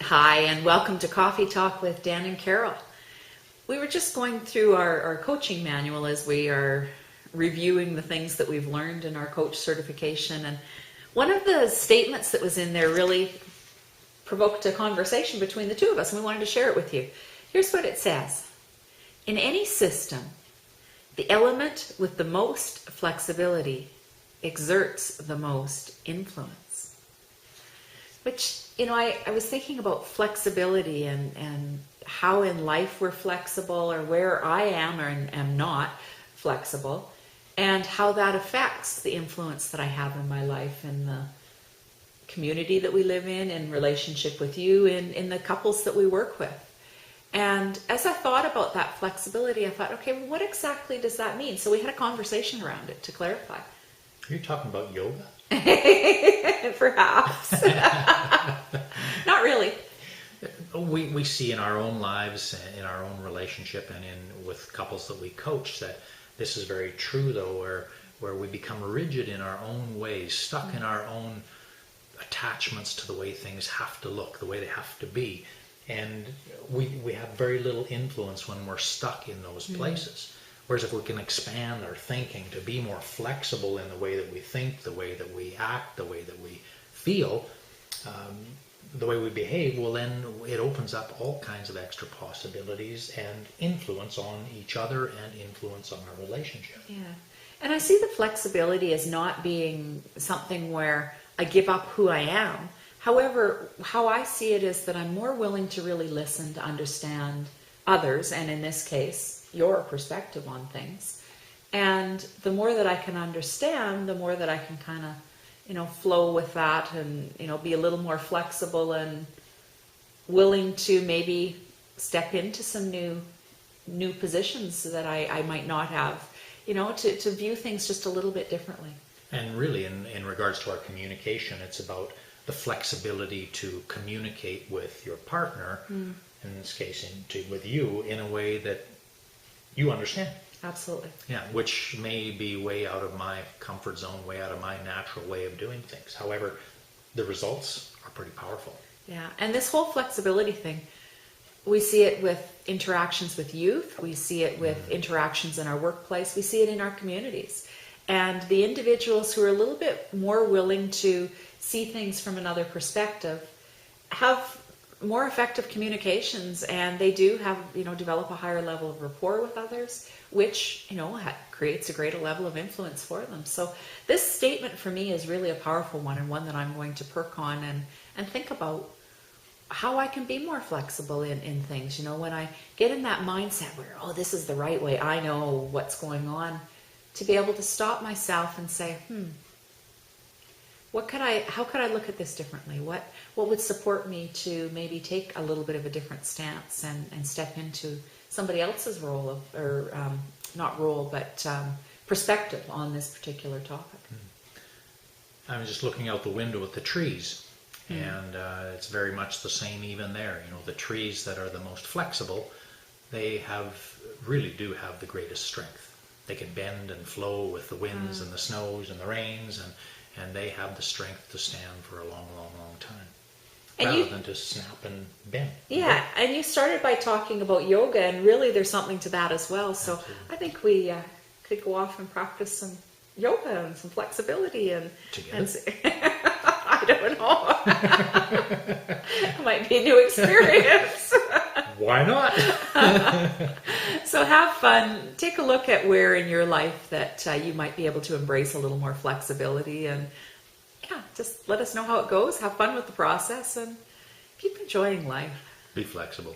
Hi, and welcome to Coffee Talk with Dan and Carol. We were just going through our coaching manual as we are reviewing the things that we've learned in our coach certification. And one of the statements that was in there really provoked a conversation between the two of us, and we wanted to share it with you. Here's what it says. In any system, the element with the most flexibility exerts the most influence. Which, I was thinking about flexibility and how in life we're flexible, or where I am or am not flexible, and how that affects the influence that I have in my life, in the community that we live in relationship with you, in the couples that we work with. And as I thought about that flexibility, I thought, okay, well, what exactly does that mean? So we had a conversation around it to clarify. Are you talking about yoga? Perhaps. Not really. We see in our own lives, in our own relationship, and with couples that we coach, that this is very true, though, where we become rigid in our own ways, stuck in our own attachments to the way things have to look, the way they have to be. And we have very little influence when we're stuck in those places. Whereas if we can expand our thinking to be more flexible in the way that we think, the way that we act, the way that we feel, the way we behave, well, then it opens up all kinds of extra possibilities and influence on each other and influence on our relationship. Yeah. And I see the flexibility as not being something where I give up who I am. However, how I see it is that I'm more willing to really listen to understand others, and in this case, your perspective on things. And the more that I can understand, the more that I can kind of, flow with that and, be a little more flexible and willing to maybe step into some new positions that I might not have, to view things just a little bit differently. And really, in regards to our communication, it's about the flexibility to communicate with your partner, in this case with you, in a way that you understand. Absolutely. Yeah, which may be way out of my comfort zone, way out of my natural way of doing things. However, the results are pretty powerful. Yeah, and this whole flexibility thing, we see it with interactions with youth, we see it with interactions in our workplace, we see it in our communities. And the individuals who are a little bit more willing to see things from another perspective have more effective communications, and they do have, develop a higher level of rapport with others, which, creates a greater level of influence for them. So this statement for me is really a powerful one, and one that I'm going to perk on and think about how I can be more flexible in things. When I get in that mindset where, this is the right way, I know what's going on, to be able to stop myself and say, how could I look at this differently? What would support me to maybe take a little bit of a different stance and step into somebody else's role not role, but perspective on this particular topic? I was just looking out the window at the trees, and it's very much the same even there. The trees that are the most flexible, they really do have the greatest strength. They can bend and flow with the winds and the snows and the rains, and they have the strength to stand for a long, long, long time, rather than to snap and bend. Yeah, and you started by talking about yoga, and really there's something to that as well. So absolutely. I think we could go off and practice some yoga and some flexibility together. I don't know. It might be a new experience. Why not? So have fun. Take a look at where in your life that you might be able to embrace a little more flexibility, and just let us know how it goes. Have fun with the process and keep enjoying life. Be flexible.